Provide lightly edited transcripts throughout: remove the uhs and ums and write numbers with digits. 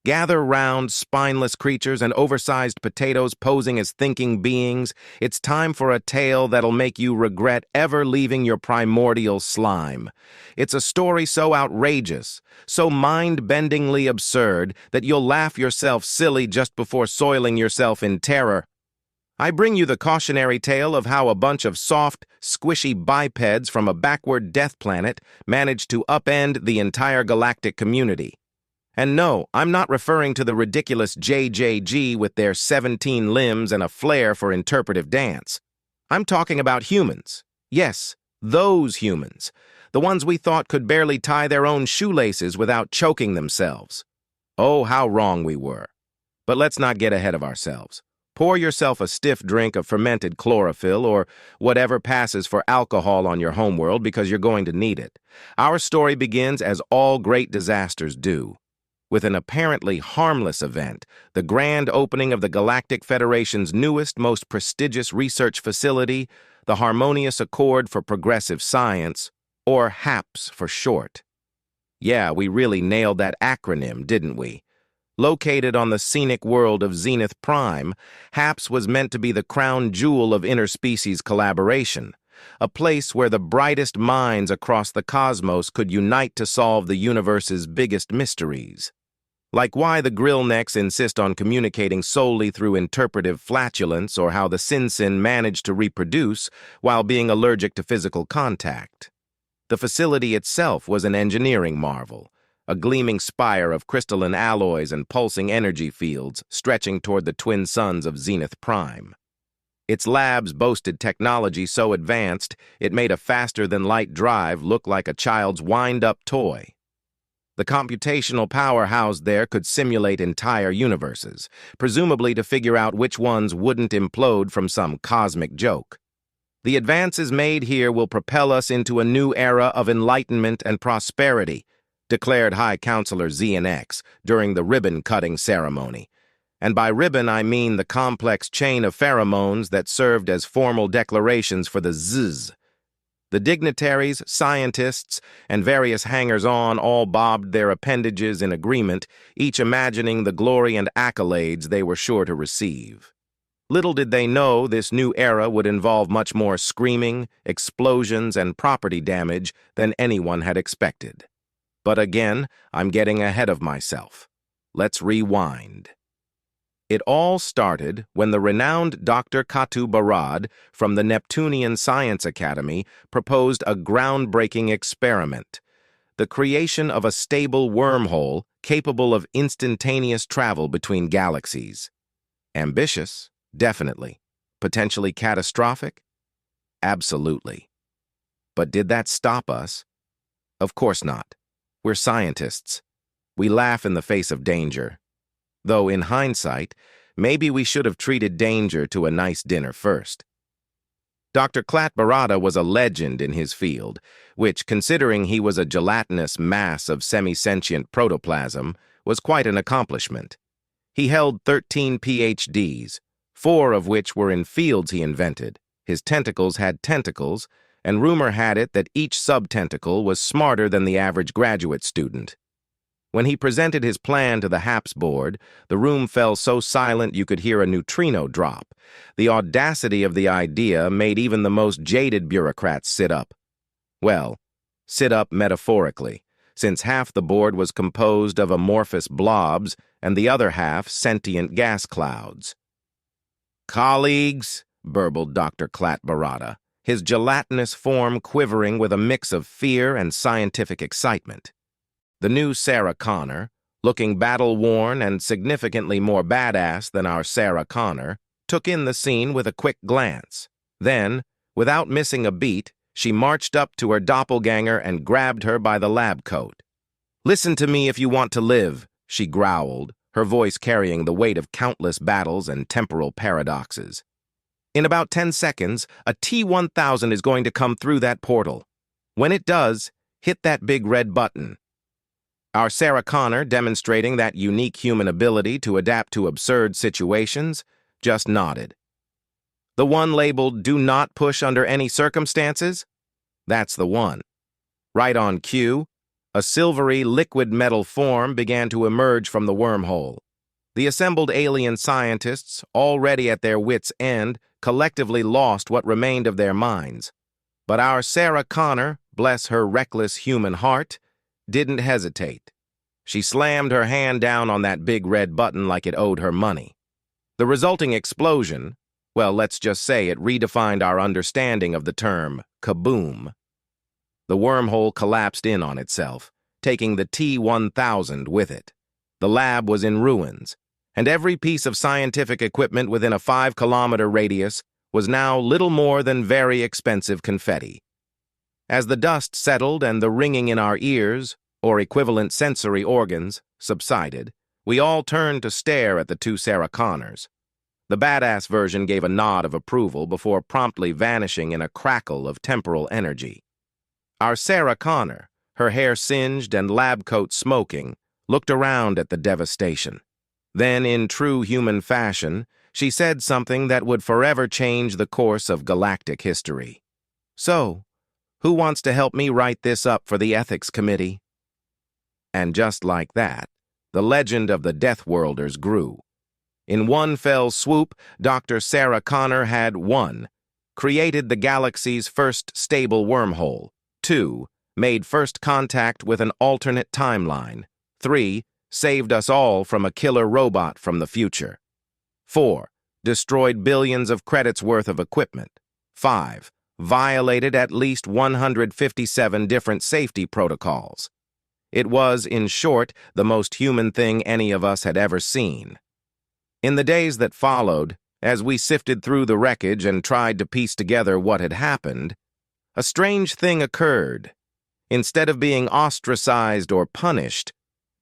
Gather round, spineless creatures and oversized potatoes posing as thinking beings. It's time for a tale that'll make you regret ever leaving your primordial slime. It's a story so outrageous, so mind-bendingly absurd, that you'll laugh yourself silly just before soiling yourself in terror. I bring you the cautionary tale of how a bunch of soft, squishy bipeds from a backward death planet managed to upend the entire galactic community. And no, I'm not referring to the ridiculous JJG with their 17 limbs and a flair for interpretive dance. I'm talking about humans. Yes, those humans. The ones we thought could barely tie their own shoelaces without choking themselves. Oh, how wrong we were. But let's not get ahead of ourselves. Pour yourself a stiff drink of fermented chlorophyll or whatever passes for alcohol on your homeworld because you're going to need it. Our story begins as all great disasters do, with an apparently harmless event, the grand opening of the Galactic Federation's newest, most prestigious research facility, the Harmonious Accord for Progressive Science, or HAPS for short. Yeah, we really nailed that acronym, didn't we? Located on the scenic world of Zenith Prime, HAPS was meant to be the crown jewel of interspecies collaboration, a place where the brightest minds across the cosmos could unite to solve the universe's biggest mysteries. Like why the grillnecks insist on communicating solely through interpretive flatulence, or how the Sinsin managed to reproduce while being allergic to physical contact. The facility itself was an engineering marvel, a gleaming spire of crystalline alloys and pulsing energy fields stretching toward the twin suns of Zenith Prime. Its labs boasted technology so advanced it made a faster-than-light drive look like a child's wind-up toy. The computational power housed there could simulate entire universes, presumably to figure out which ones wouldn't implode from some cosmic joke. The advances made here will propel us into a new era of enlightenment and prosperity, declared High Counselor ZNX during the ribbon-cutting ceremony. And by ribbon I mean the complex chain of pheromones that served as formal declarations for the Zzz. The dignitaries, scientists, and various hangers-on all bobbed their appendages in agreement, each imagining the glory and accolades they were sure to receive. Little did they know this new era would involve much more screaming, explosions, and property damage than anyone had expected. But again, I'm getting ahead of myself. Let's rewind. It all started when the renowned Dr. Katu Barad from the Neptunian Science Academy proposed a groundbreaking experiment, the creation of a stable wormhole capable of instantaneous travel between galaxies. Ambitious, definitely. Potentially catastrophic? Absolutely. But did that stop us? Of course not. We're scientists. We laugh in the face of danger. Though, in hindsight, maybe we should have treated danger to a nice dinner first. Dr. Klat Barada was a legend in his field, which, considering he was a gelatinous mass of semi-sentient protoplasm, was quite an accomplishment. He held 13 PhDs, 4 of which were in fields he invented. His tentacles had tentacles, and rumor had it that each sub-tentacle was smarter than the average graduate student. When he presented his plan to the HAPS board, the room fell so silent you could hear a neutrino drop. The audacity of the idea made even the most jaded bureaucrats sit up. Well, sit up metaphorically, since half the board was composed of amorphous blobs and the other half sentient gas clouds. "Colleagues," burbled Dr. Klat Barada, his gelatinous form quivering with a mix of fear and scientific excitement. The new Sarah Connor, looking battle-worn and significantly more badass than our Sarah Connor, took in the scene with a quick glance. Then, without missing a beat, she marched up to her doppelganger and grabbed her by the lab coat. "Listen to me if you want to live," she growled, her voice carrying the weight of countless battles and temporal paradoxes. "In about 10 seconds, a T-1000 is going to come through that portal. When it does, hit that big red button." Our Sarah Connor, demonstrating that unique human ability to adapt to absurd situations, just nodded. "The one labeled 'Do not push under any circumstances'? That's the one." Right on cue, A silvery, liquid metal form began to emerge from the wormhole. The assembled alien scientists, already at their wits' end, collectively lost what remained of their minds. But our Sarah Connor, bless her reckless human heart, didn't hesitate. She slammed her hand down on that big red button like it owed her money. The resulting explosion, well, let's just say it redefined our understanding of the term kaboom. The wormhole collapsed in on itself, taking the T-1000 with it. The lab was in ruins, and every piece of scientific equipment within a 5-kilometer radius was now little more than very expensive confetti. As the dust settled and the ringing in our ears, or equivalent sensory organs, subsided, we all turned to stare at the two Sarah Connors. The badass version gave a nod of approval before promptly vanishing in a crackle of temporal energy. Our Sarah Connor, her hair singed and lab coat smoking, looked around at the devastation. Then, in true human fashion, she said something that would forever change the course of galactic history. "So, who wants to help me write this up for the ethics committee?" And just like that, the legend of the Death Worlders grew. In one fell swoop, Dr. Sarah Connor had 1. Created the galaxy's first stable wormhole. 2. Made first contact with an alternate timeline. 3. Saved us all from a killer robot from the future. 4. Destroyed billions of credits worth of equipment. 5. Violated at least 157 different safety protocols. It was, in short, the most human thing any of us had ever seen. In the days that followed, as we sifted through the wreckage and tried to piece together what had happened, a strange thing occurred. Instead of being ostracized or punished,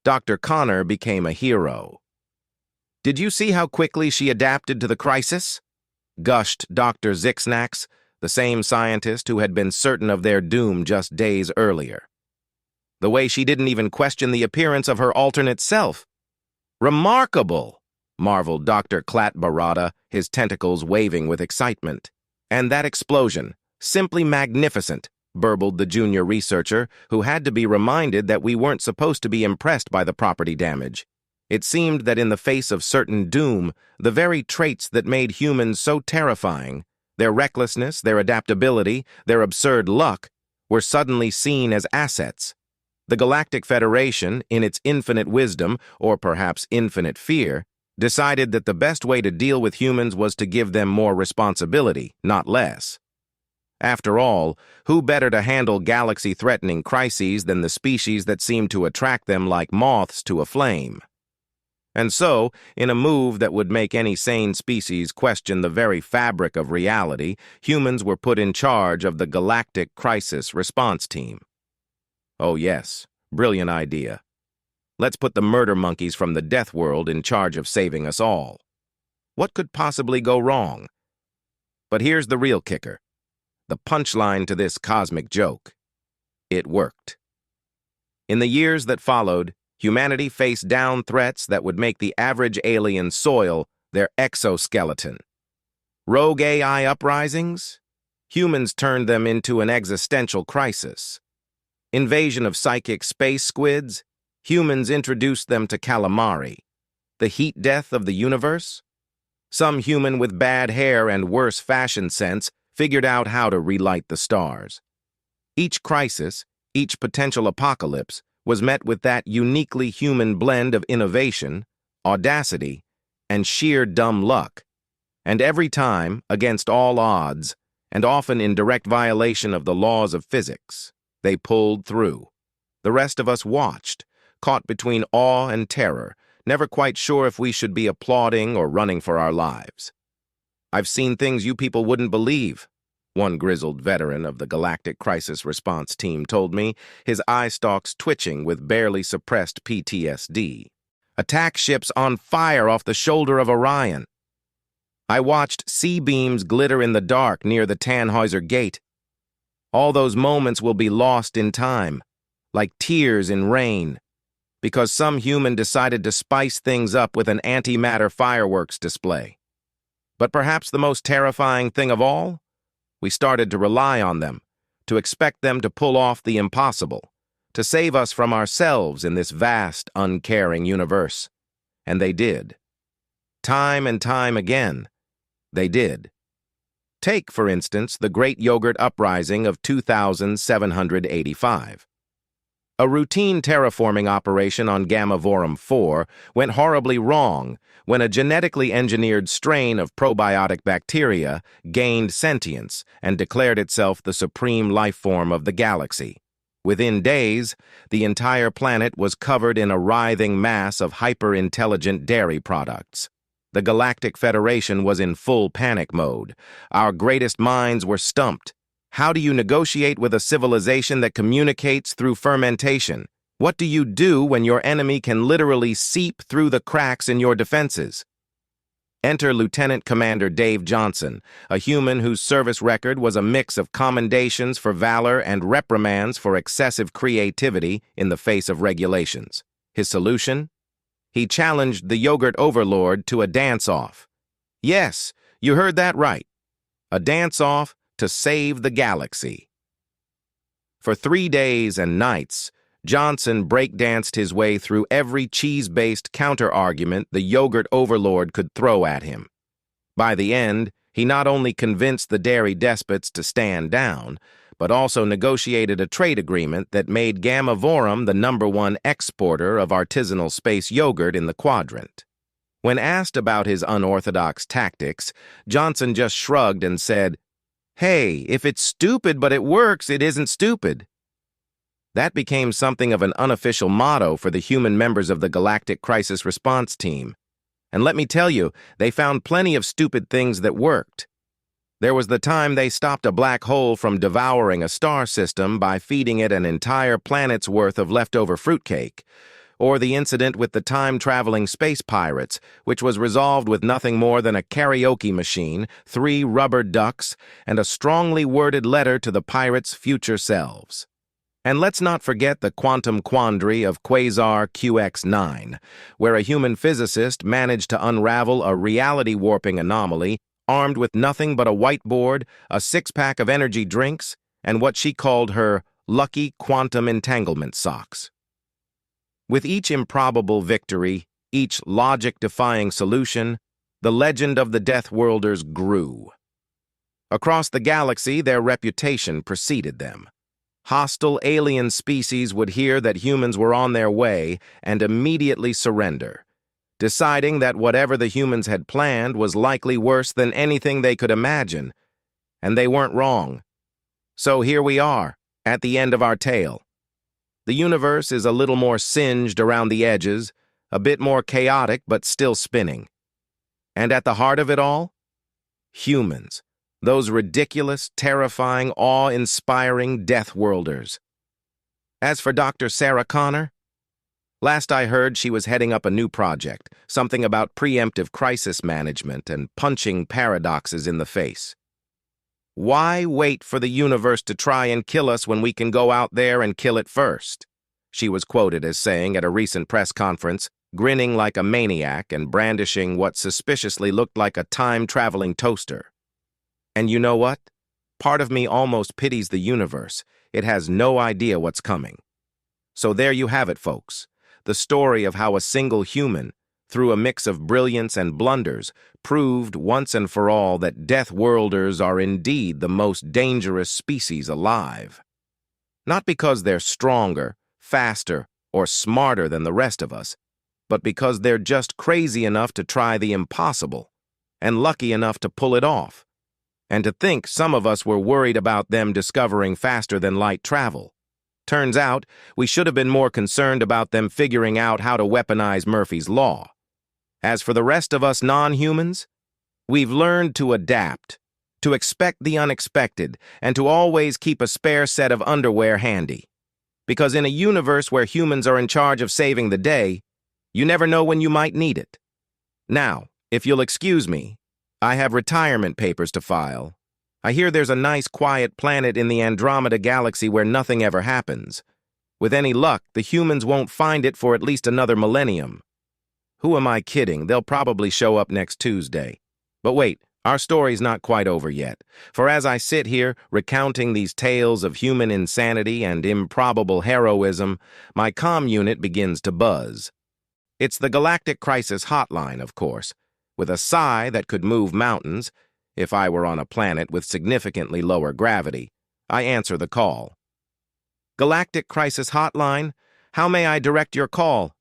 Dr. Connor became a hero. "Did you see how quickly she adapted to the crisis?" gushed Dr. Zixnax, the same scientist who had been certain of their doom just days earlier. "The way she didn't even question the appearance of her alternate self." "Remarkable!" marveled Dr. Clatbarada, his tentacles waving with excitement. "And that explosion, simply magnificent," burbled the junior researcher, who had to be reminded that we weren't supposed to be impressed by the property damage. It seemed that in the face of certain doom, the very traits that made humans so terrifying, their recklessness, their adaptability, their absurd luck, were suddenly seen as assets. The Galactic Federation, in its infinite wisdom, or perhaps infinite fear, decided that the best way to deal with humans was to give them more responsibility, not less. After all, who better to handle galaxy-threatening crises than the species that seemed to attract them like moths to a flame? And so, in a move that would make any sane species question the very fabric of reality, humans were put in charge of the Galactic Crisis Response Team. Oh yes, brilliant idea. Let's put the murder monkeys from the Death World in charge of saving us all. What could possibly go wrong? But here's the real kicker. The punchline to this cosmic joke. It worked. In the years that followed, humanity faced down threats that would make the average alien soil their exoskeleton. Rogue AI uprisings? Humans turned them into an existential crisis. Invasion of psychic space squids? Humans introduced them to calamari. The heat death of the universe? Some human with bad hair and worse fashion sense figured out how to relight the stars. Each crisis, each potential apocalypse, was met with that uniquely human blend of innovation, audacity, and sheer dumb luck. And every time, against all odds, and often in direct violation of the laws of physics, they pulled through. The rest of us watched, caught between awe and terror, never quite sure if we should be applauding or running for our lives. "I've seen things you people wouldn't believe," one grizzled veteran of the Galactic Crisis Response Team told me, his eye stalks twitching with barely suppressed PTSD. "Attack ships on fire off the shoulder of Orion. I watched C-beams glitter in the dark near the Tannhäuser Gate. All those moments will be lost in time, like tears in rain, because some human decided to spice things up with an antimatter fireworks display. But perhaps the most terrifying thing of all? We started to rely on them, to expect them to pull off the impossible, to save us from ourselves in this vast, uncaring universe. And they did. Time and time again, they did. Take, for instance, the Great Yogurt Uprising of 2785. A routine terraforming operation on Gamavorum 4 went horribly wrong when a genetically engineered strain of probiotic bacteria gained sentience and declared itself the supreme life form of the galaxy. Within days, the entire planet was covered in a writhing mass of hyper-intelligent dairy products. The Galactic Federation was in full panic mode. Our greatest minds were stumped. How do you negotiate with a civilization that communicates through fermentation? What do you do when your enemy can literally seep through the cracks in your defenses? Enter Lieutenant Commander Dave Johnson, a human whose service record was a mix of commendations for valor and reprimands for excessive creativity in the face of regulations. His solution? He challenged the yogurt overlord to a dance-off. Yes, you heard that right. A dance-off to save the galaxy. For 3 days and nights, Johnson breakdanced his way through every cheese-based counter-argument the yogurt overlord could throw at him. By the end, he not only convinced the dairy despots to stand down, but also negotiated a trade agreement that made Gamavorum the #1 exporter of artisanal space yogurt in the quadrant. When asked about his unorthodox tactics, Johnson just shrugged and said, "Hey, if it's stupid but it works, it isn't stupid." That became something of an unofficial motto for the human members of the Galactic Crisis Response Team. And let me tell you, they found plenty of stupid things that worked. There was the time they stopped a black hole from devouring a star system by feeding it an entire planet's worth of leftover fruitcake, or the incident with the time-traveling space pirates, which was resolved with nothing more than a karaoke machine, 3 rubber ducks, and a strongly worded letter to the pirates' future selves. And let's not forget the quantum quandary of Quasar QX9, where a human physicist managed to unravel a reality-warping anomaly armed with nothing but a whiteboard, a 6-pack of energy drinks, and what she called her lucky quantum entanglement socks. With each improbable victory, each logic-defying solution, the legend of the Death Worlders grew. Across the galaxy, their reputation preceded them. Hostile alien species would hear that humans were on their way and immediately surrender, deciding that whatever the humans had planned was likely worse than anything they could imagine. And they weren't wrong. So here we are, at the end of our tale. The universe is a little more singed around the edges, a bit more chaotic but still spinning. And at the heart of it all? Humans. Those ridiculous, terrifying, awe-inspiring Death Worlders. As for Dr. Sarah Connor, last I heard she was heading up a new project, something about preemptive crisis management and punching paradoxes in the face. Why wait for the universe to try and kill us when we can go out there and kill it first? She was quoted as saying at a recent press conference, grinning like a maniac and brandishing what suspiciously looked like a time-traveling toaster. And you know what? Part of me almost pities the universe. It has no idea what's coming. So there you have it, folks. The story of how a single human, through a mix of brilliance and blunders, proved once and for all that Death Worlders are indeed the most dangerous species alive. Not because they're stronger, faster, or smarter than the rest of us, but because they're just crazy enough to try the impossible, and lucky enough to pull it off. And to think some of us were worried about them discovering faster-than-light travel. Turns out, we should have been more concerned about them figuring out how to weaponize Murphy's Law. As for the rest of us non-humans, we've learned to adapt, to expect the unexpected, and to always keep a spare set of underwear handy. Because in a universe where humans are in charge of saving the day, you never know when you might need it. Now, if you'll excuse me, I have retirement papers to file. I hear there's a nice quiet planet in the Andromeda galaxy where nothing ever happens. With any luck, the humans won't find it for at least another millennium. Who am I kidding? They'll probably show up next Tuesday. But wait, Our story's not quite over yet, for as I sit here recounting these tales of human insanity and improbable heroism, my comm unit begins to buzz. It's the Galactic Crisis Hotline, of course, with a sigh that could move mountains. If I were on a planet with significantly lower gravity, I answer the call. Galactic Crisis Hotline, how may I direct your call?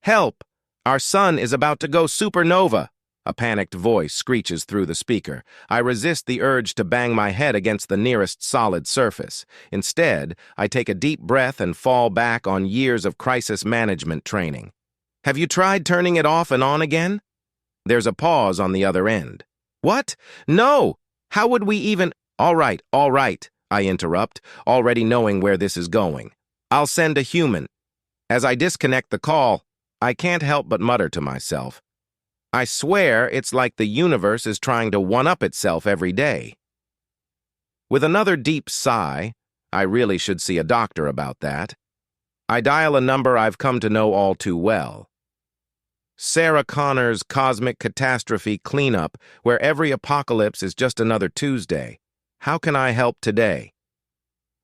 Help! Our sun is about to go supernova! A panicked voice screeches through the speaker. I resist the urge to bang my head against the nearest solid surface. Instead, I take a deep breath and fall back on years of crisis management training. Have you tried turning it off and on again? There's a pause on the other end. What? No! How would we even— All right, I interrupt, already knowing where this is going. I'll send a human. As I disconnect the call, I can't help but mutter to myself. I swear it's like the universe is trying to one-up itself every day. With another deep sigh, I really should see a doctor about that, I dial a number I've come to know all too well. Sarah Connor's Cosmic Catastrophe Cleanup, where every apocalypse is just another Tuesday. How can I help today?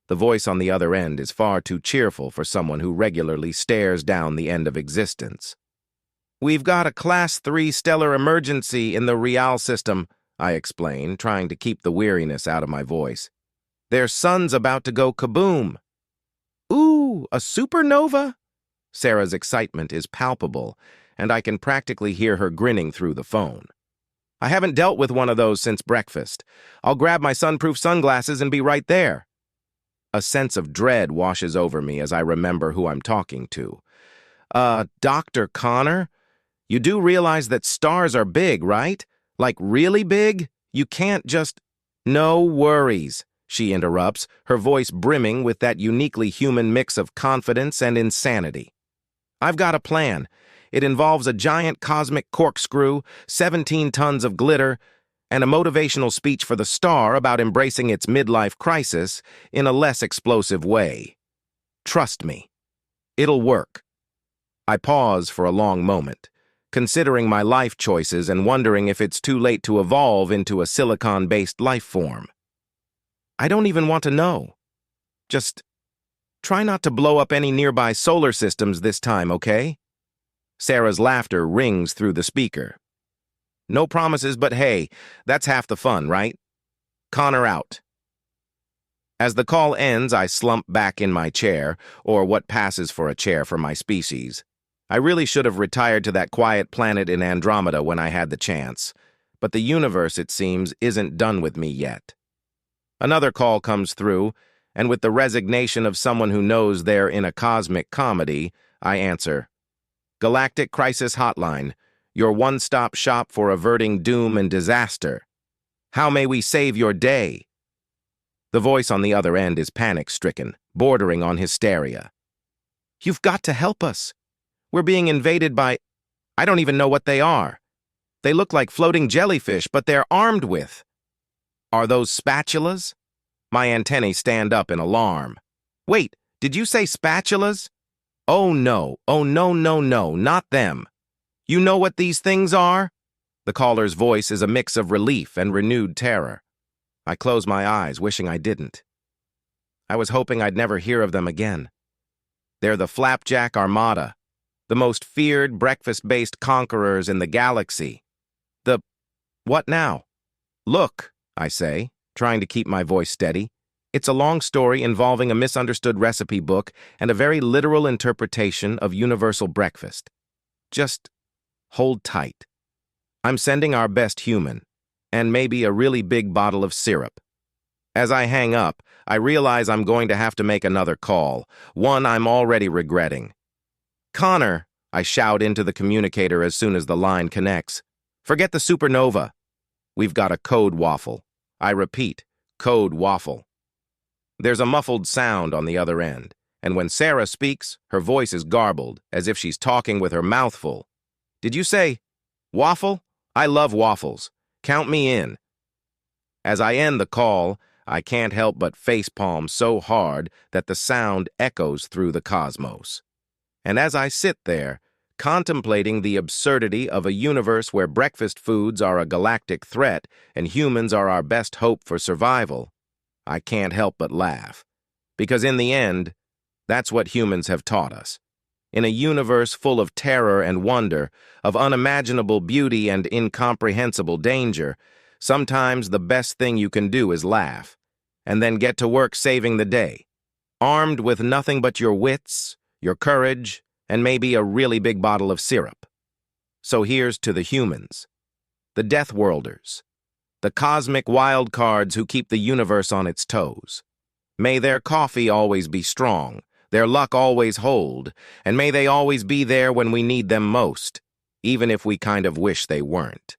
The voice on the other end is far too cheerful for someone who regularly stares down the end of existence. We've got a Class 3 stellar emergency in the Real system, I explain, trying to keep the weariness out of my voice. Their sun's about to go kaboom. Ooh, a supernova? Sarah's excitement is palpable, and I can practically hear her grinning through the phone. I haven't dealt with one of those since breakfast. I'll grab my sunproof sunglasses and be right there. A sense of dread washes over me as I remember who I'm talking to. Dr. Connor? You do realize that stars are big, right? Like really big? You can't just— No worries, she interrupts, her voice brimming with that uniquely human mix of confidence and insanity. I've got a plan. It involves a giant cosmic corkscrew, 17 tons of glitter, and a motivational speech for the star about embracing its midlife crisis in a less explosive way. Trust me, it'll work. I pause for a long moment, considering my life choices and wondering if it's too late to evolve into a silicon-based life form. I don't even want to know. Just try not to blow up any nearby solar systems this time, okay? Sarah's laughter rings through the speaker. No promises, but hey, that's half the fun, right? Connor out. As the call ends, I slump back in my chair, or what passes for a chair for my species. I really should have retired to that quiet planet in Andromeda when I had the chance, but the universe, it seems, isn't done with me yet. Another call comes through, and with the resignation of someone who knows they're in a cosmic comedy, I answer. Galactic Crisis Hotline, your one-stop shop for averting doom and disaster. How may we save your day? The voice on the other end is panic-stricken, bordering on hysteria. You've got to help us. We're being invaded by— I don't even know what they are. They look like floating jellyfish, but they're armed with— Are those spatulas? My antennae stand up in alarm. Wait, did you say spatulas? Oh no, not them. You know what these things are? The caller's voice is a mix of relief and renewed terror. I close my eyes, wishing I didn't. I was hoping I'd never hear of them again. They're the Flapjack Armada, the most feared breakfast-based conquerors in the galaxy. What now? Look, I say, trying to keep my voice steady. It's a long story involving a misunderstood recipe book and a very literal interpretation of universal breakfast. Just hold tight. I'm sending our best human, and maybe a really big bottle of syrup. As I hang up, I realize I'm going to have to make another call, one I'm already regretting. Connor, I shout into the communicator as soon as the line connects. Forget the supernova. We've got a code waffle. I repeat, code waffle. There's a muffled sound on the other end, and when Sarah speaks, her voice is garbled, as if she's talking with her mouth full. Did you say waffle? I love waffles. Count me in. As I end the call, I can't help but facepalm so hard that the sound echoes through the cosmos. And as I sit there, contemplating the absurdity of a universe where breakfast foods are a galactic threat and humans are our best hope for survival, I can't help but laugh. Because in the end, that's what humans have taught us. In a universe full of terror and wonder, of unimaginable beauty and incomprehensible danger, sometimes the best thing you can do is laugh, and then get to work saving the day, armed with nothing but your wits, your courage, and maybe a really big bottle of syrup. So here's to the humans, the Death Worlders, the cosmic wild cards who keep the universe on its toes. May their coffee always be strong, their luck always hold, and may they always be there when we need them most, even if we kind of wish they weren't.